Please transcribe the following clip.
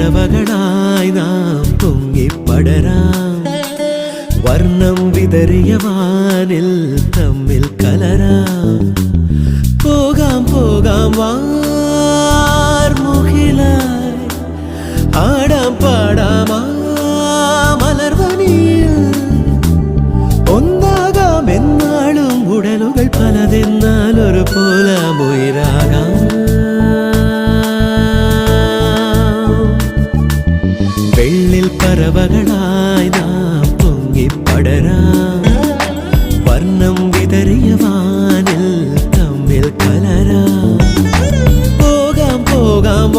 പറവകളായി നാം പൊങ്ങിപ്പടരാം വർണ്ണം വിതറിയ വാനിൽ തമ്മിൽ കലരാം പോകാം പോകാം വാർമുകിലായി ആടാം പാടാം മലർവനിയിൽ ഒന്നാകാം എന്നാളും ഉടലുകൾ പലതെന്നാൽ ഒരു പോലാമുയരാകാം വെള്ളിൽ പറവകളായി നാം പൊങ്ങിപ്പടരാം വർണ്ണം വിതറിയ വാനിൽ തമ്മിൽ കലരാം പോകാം പോകാം